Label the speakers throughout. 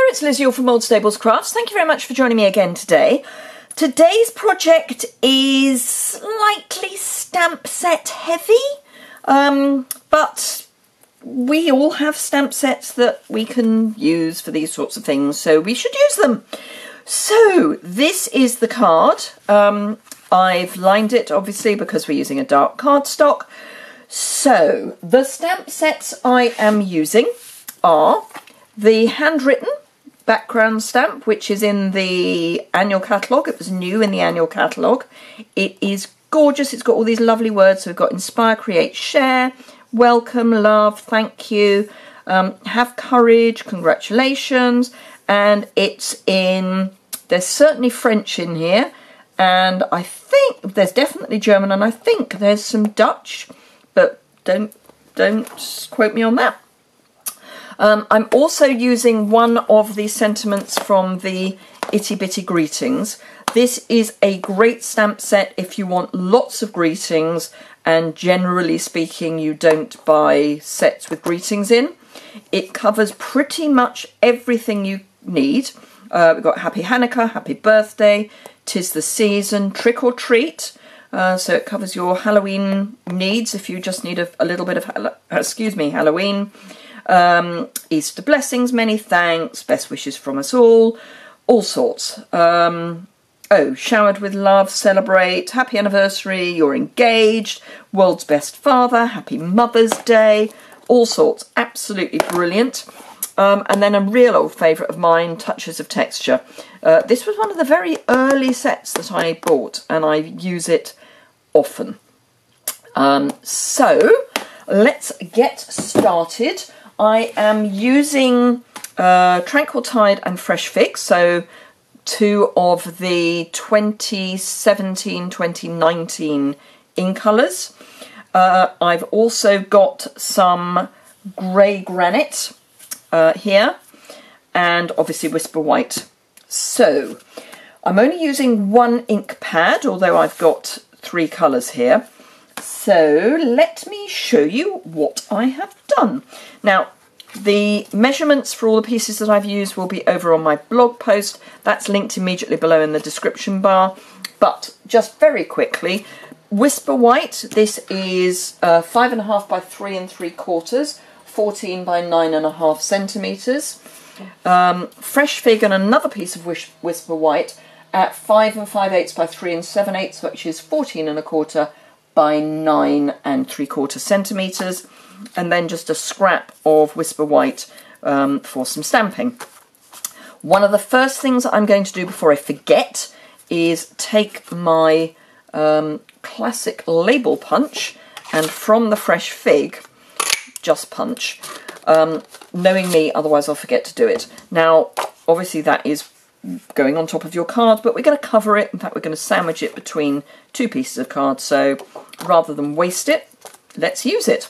Speaker 1: it's Liz Yuille from Old Stables Crafts. Thank you very much for joining me again today. Today's project is slightly stamp set heavy, but we all have stamp sets that we can use for these sorts of things, so we should use them. So this is the card. I've lined it obviously because we're using a dark cardstock. So the stamp sets I am using are the Handwritten background stamp, which is in the annual catalogue. It was new in the annual catalogue. It is gorgeous. It's got all these lovely words. So we've got inspire, create, share, welcome, love, thank you, have courage, congratulations, and it's in, there's certainly French in here, and I think there's definitely German, and I think there's some Dutch, but don't quote me on that. I'm also using one of the sentiments from the Itty Bitty Greetings. This is a great stamp set if you want lots of greetings, and generally speaking you don't buy sets with greetings in. It covers pretty much everything you need. We've got Happy Hanukkah, Happy Birthday, 'Tis the Season, Trick or Treat. So it covers your Halloween needs if you just need a little bit of Halloween. Easter blessings, many thanks, best wishes from us all sorts. Showered with love, celebrate, happy anniversary, you're engaged, world's best father, happy Mother's Day, all sorts, absolutely brilliant. And then a real old favourite of mine, Touches of Texture. This was one of the very early sets that I bought, and I use it often. So let's get started. I am using Tranquil Tide and Fresh Fig, so two of the 2017-2019 in colours. I've also got some grey granite here, and obviously Whisper White. So I'm only using one ink pad, although I've got three colours here. So let me show you what I have done. Now, the measurements for all the pieces that I've used will be over on my blog post. That's linked immediately below in the description bar. But just very quickly, Whisper White, this is 5.5 by 3 3/4, 14 by 9.5 centimetres. Fresh Fig and another piece of Whisper White at 5 5/8 by 3 7/8, which is 14.25 by 9 3/4 centimetres, and then just a scrap of Whisper White for some stamping. One of the first things I'm going to do before I forget is take my classic label punch, and from the Fresh Fig, just punch. Knowing me, otherwise I'll forget to do it. Now, obviously that is going on top of your card, but we're going to cover it. In fact, we're going to sandwich it between two pieces of card, so rather than waste it, let's use it.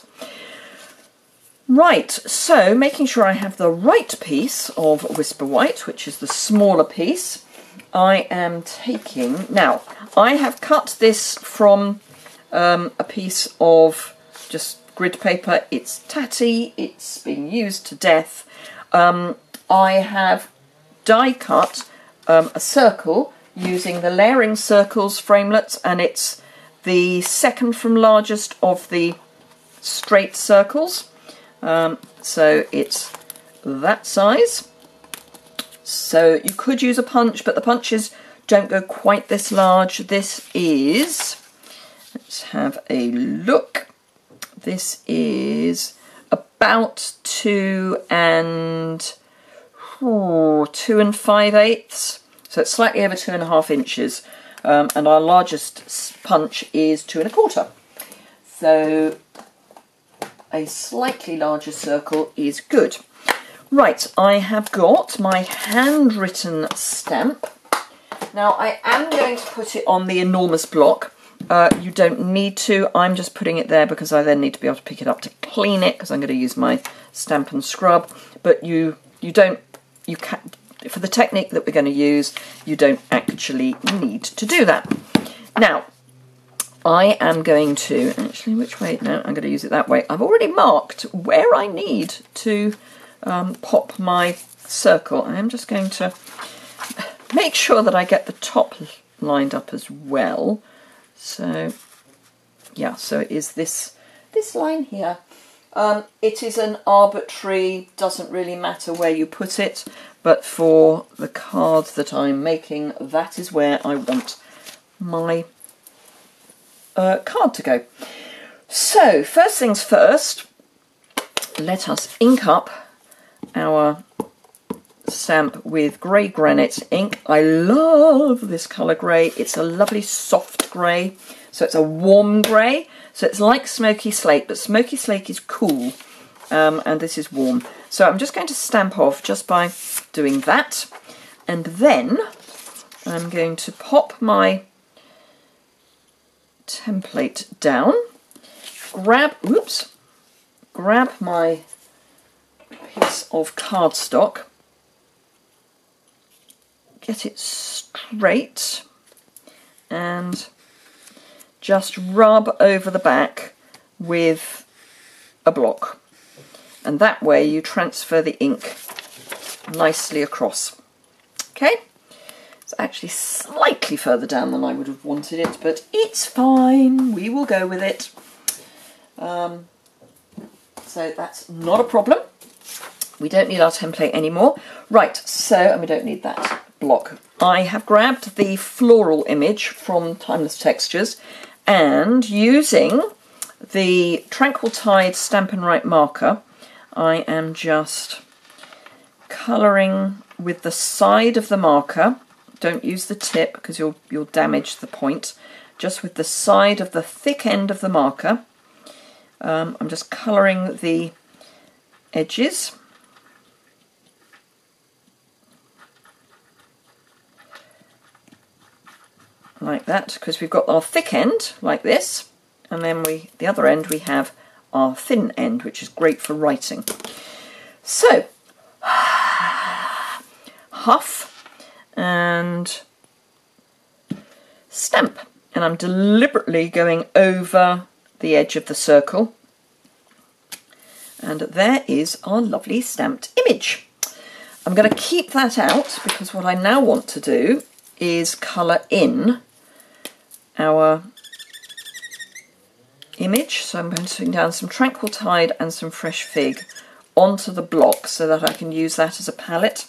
Speaker 1: Right, so making sure I have the right piece of Whisper White, which is the smaller piece, I am taking... Now, I have cut this from a piece of just grid paper. It's tatty, it's been used to death. I have die cut a circle using the Layering Circles framelets, and it's the second from largest of the straight circles. So it's that size. So you could use a punch, but the punches don't go quite this large. This is, let's have a look. This is about 2 5/8, so it's slightly over 2.5 inches, and our largest punch is 2 1/4. So a slightly larger circle is good. Right, I have got my Handwritten stamp. Now I am going to put it on the enormous block. You don't need to. I'm just putting it there because I then need to be able to pick it up to clean it, because I'm going to use my Stamp and Scrub. But you can, for the technique that we're going to use, you don't actually need to do that. Now, I am going to, actually, which way? No, I'm going to use it that way. I've already marked where I need to pop my circle, I am just going to make sure that I get the top lined up as well. So yeah, so it is this line here. It is an arbitrary, doesn't really matter where you put it, but for the card that I'm making, that is where I want my card to go. So first things first, let us ink up our stamp with grey granite ink. I love this colour grey. It's a lovely soft grey, so it's a warm grey. So it's like smoky slate, but smoky slate is cool, and this is warm. So I'm just going to stamp off just by doing that, and then I'm going to pop my template down, grab my piece of cardstock, get it straight, and just rub over the back with a block, and that way you transfer the ink nicely across. Okay, it's actually slightly further down than I would have wanted it, but it's fine, we will go with it. So that's not a problem. We don't need our template anymore. Right, so, and we don't need that block. I have grabbed the floral image from Timeless Textures, and using the Tranquil Tide Stampin' Write marker, I am just colouring with the side of the marker. Don't use the tip because you'll damage the point. Just with the side of the thick end of the marker. I'm just colouring the edges. Like that, because we've got our thick end like this, and then the other end we have our thin end, which is great for writing. So huff and stamp, and I'm deliberately going over the edge of the circle, and there is our lovely stamped image. I'm going to keep that out because what I now want to do is colour in our image. So I'm putting down some Tranquil Tide and some Fresh Fig onto the block so that I can use that as a palette.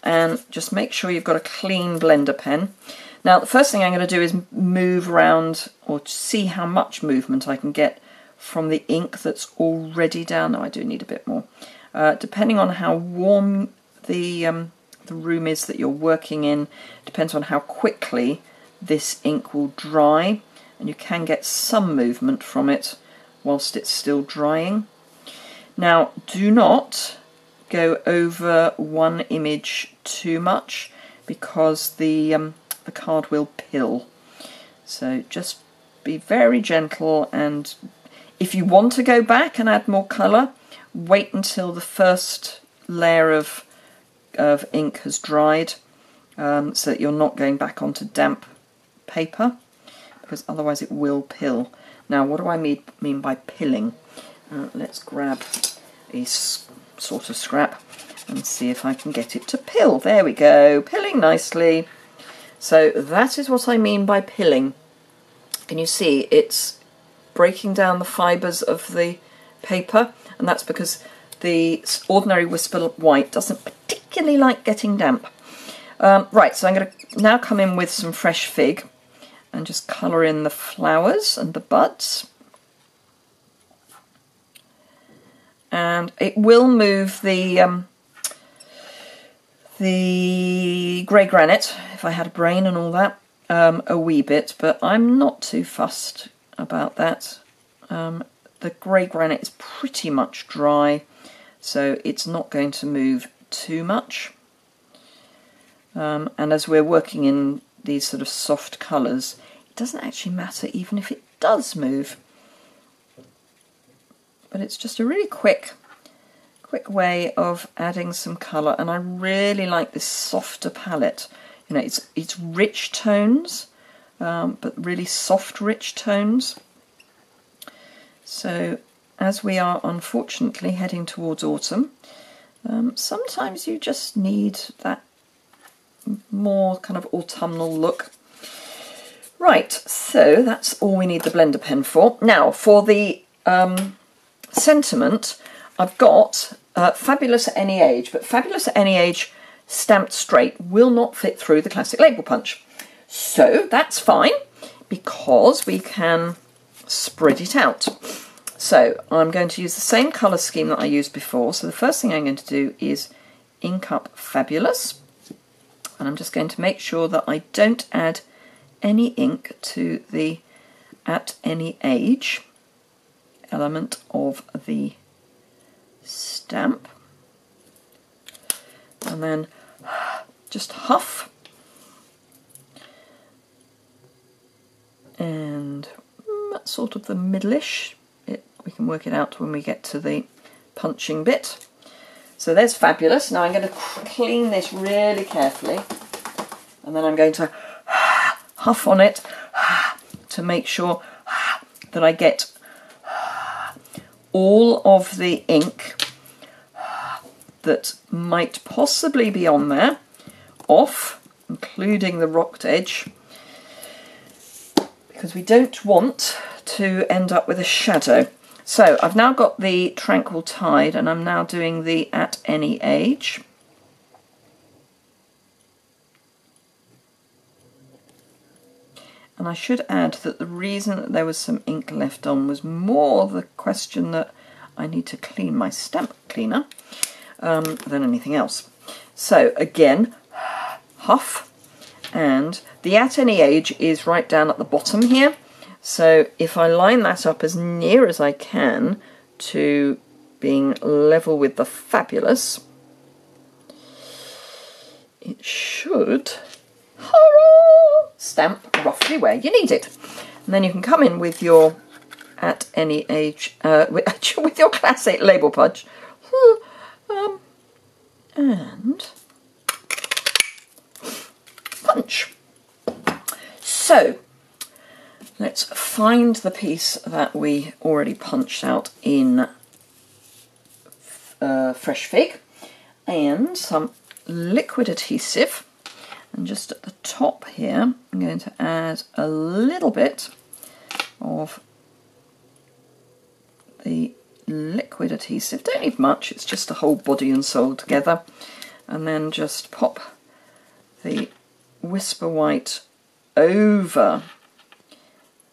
Speaker 1: And just make sure you've got a clean blender pen. Now the first thing I'm going to do is move around, or see how much movement I can get from the ink that's already down. No, I do need a bit more. Depending on how warm the room is that you're working in, depends on how quickly this ink will dry, and you can get some movement from it whilst it's still drying. Now do not go over one image too much because the card will pill. So just be very gentle, and if you want to go back and add more colour, wait until the first layer of ink has dried, so that you're not going back onto damp paper, because otherwise it will pill. Now what do I mean by pilling? Let's grab a sort of scrap and see if I can get it to pill. There we go, pilling nicely. So that is what I mean by pilling. Can you see it's breaking down the fibres of the paper? And that's because the ordinary Whisper White doesn't particularly like getting damp. Right, so I'm going to now come in with some Fresh Fig and just colour in the flowers and the buds. And it will move the grey granite, if I had a brain and all that, a wee bit, but I'm not too fussed about that. The grey granite is pretty much dry, so it's not going to move too much. And as we're working in these sort of soft colours, it doesn't actually matter even if it does move. But it's just a really quick way of adding some colour, and I really like this softer palette. You know, it's rich tones, but really soft, rich tones. So as we are unfortunately heading towards autumn, Sometimes you just need that more kind of autumnal look. Right, so that's all we need the blender pen for. Now for the sentiment, I've got Fabulous at Any Age, but Fabulous at Any Age stamped straight will not fit through the classic label punch. So that's fine, because we can spread it out. So I'm going to use the same colour scheme that I used before. So the first thing I'm going to do is ink up Fabulous. And I'm just going to make sure that I don't add any ink to the At Any Age element of the stamp. And then just huff. And that's sort of the middle-ish. We can work it out when we get to the punching bit. So there's Fabulous. Now I'm going to clean this really carefully, and then I'm going to huff on it to make sure that I get all of the ink that might possibly be on there off, including the rocked edge, because we don't want to end up with a shadow. So I've now got the Tranquil Tide, and I'm now doing the At Any Age. And I should add that the reason that there was some ink left on was more the question that I need to clean my stamp cleaner than anything else. So again, huff, and the At Any Age is right down at the bottom here. So if I line that up as near as I can to being level with the Fabulous, it should stamp roughly where you need it. And then you can come in with your At Any Age, with your classic label punch, and punch. So let's find the piece that we already punched out in Fresh Fig and some liquid adhesive. And just at the top here, I'm going to add a little bit of the liquid adhesive. Don't need much, it's just a whole body and soul together. And then just pop the Whisper White over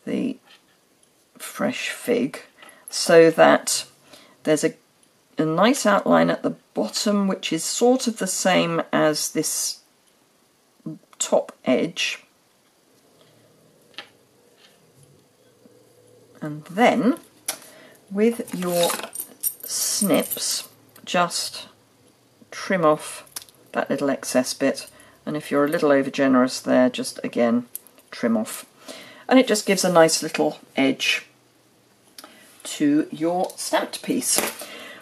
Speaker 1: the Fresh Fig so that there's a nice outline at the bottom, which is sort of the same as this top edge. And then with your snips, just trim off that little excess bit, and if you're a little over generous there, just again trim off, and it just gives a nice little edge to your stamped piece.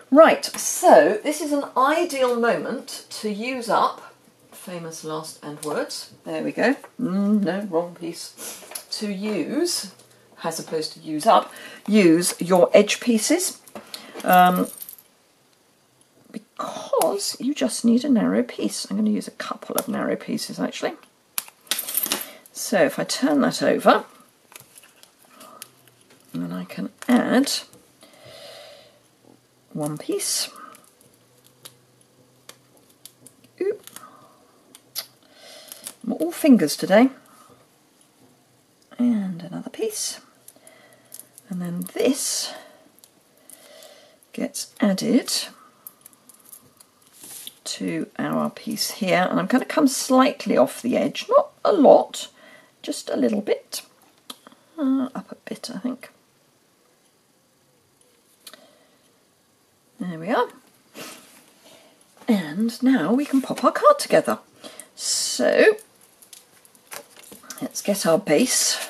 Speaker 1: Right, so this is an ideal moment to use up famous last and words. There we go. No, wrong piece. To use, as opposed to use up, use your edge pieces, because you just need a narrow piece. I'm going to use a couple of narrow pieces actually. So if I turn that over, then I can add one piece. Oop. I'm all fingers today. And another piece. And then this gets added to our piece here. And I'm going to come slightly off the edge. Not a lot, just a little bit. Up a bit, I think. There we are. And now we can pop our card together. So let's get our base.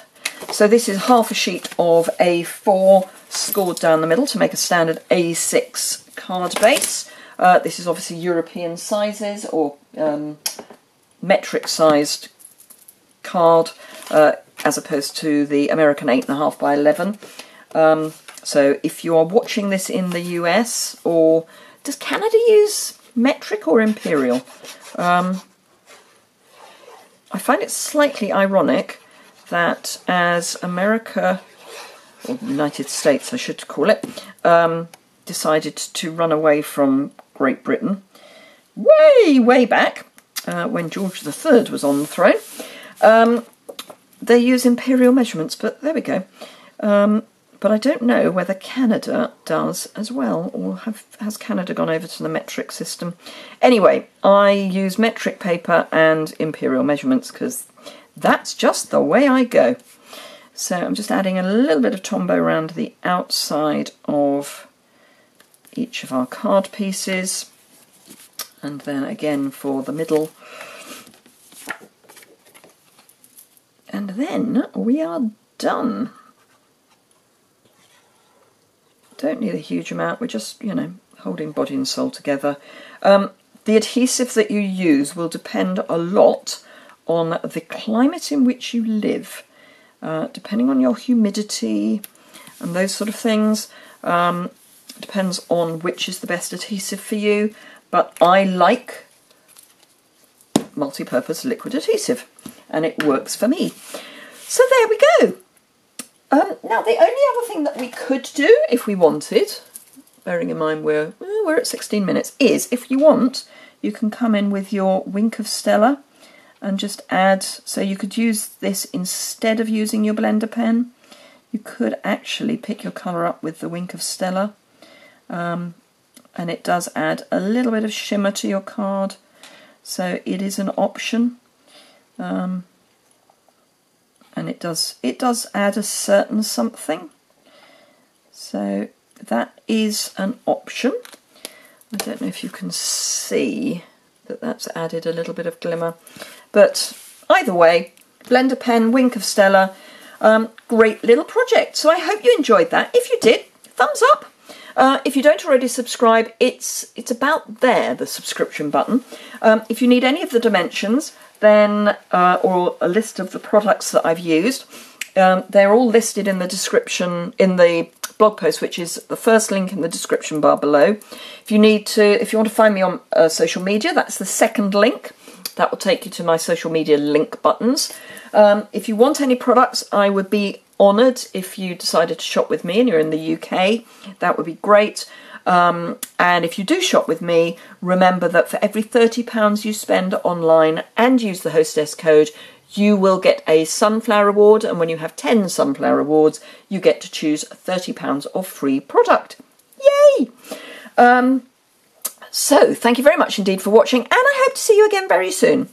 Speaker 1: So this is half a sheet of A4 scored down the middle to make a standard A6 card base. This is obviously European sizes or metric sized card as opposed to the American 8.5 by 11. So if you are watching this in the US, or does Canada use metric or imperial? I find it slightly ironic that as America, or the United States I should call it, decided to run away from Great Britain way back, when George III was on the throne, they use imperial measurements, but there we go. But I don't know whether Canada does as well, or has Canada gone over to the metric system? Anyway, I use metric paper and imperial measurements because that's just the way I go. So I'm just adding a little bit of Tombow around the outside of each of our card pieces, and then again for the middle. And then we are done. Don't need a huge amount, we're just, you know, holding body and soul together. The adhesive that you use will depend a lot on the climate in which you live. Depending on your humidity and those sort of things, depends on which is the best adhesive for you, but I like multi-purpose liquid adhesive and it works for me. So there we go. Now the only other thing that we could do if we wanted, bearing in mind we're at 16 minutes, is if you want, you can come in with your Wink of Stella and just add, so you could use this instead of using your blender pen. You could actually pick your colour up with the Wink of Stella, and it does add a little bit of shimmer to your card, so it is an option. And it does add a certain something, so that is an option. I don't know if you can see that that's added a little bit of glimmer, but either way, blender pen, Wink of Stella, great little project. So I hope you enjoyed that. If you did, thumbs up. If you don't already subscribe, it's about there, the subscription button. If you need any of the dimensions, then or a list of the products that I've used, they're all listed in the description, in the blog post, which is the first link in the description bar below. If you want to find me on social media, that's the second link. That will take you to my social media link buttons. If you want any products, I would be honoured if you decided to shop with me and you're in the UK. That would be great. And if you do shop with me, remember that for every £30 you spend online and use the hostess code, you will get a sunflower award, and when you have 10 sunflower awards, you get to choose £30 of free product. Yay! So thank you very much indeed for watching, and I hope to see you again very soon.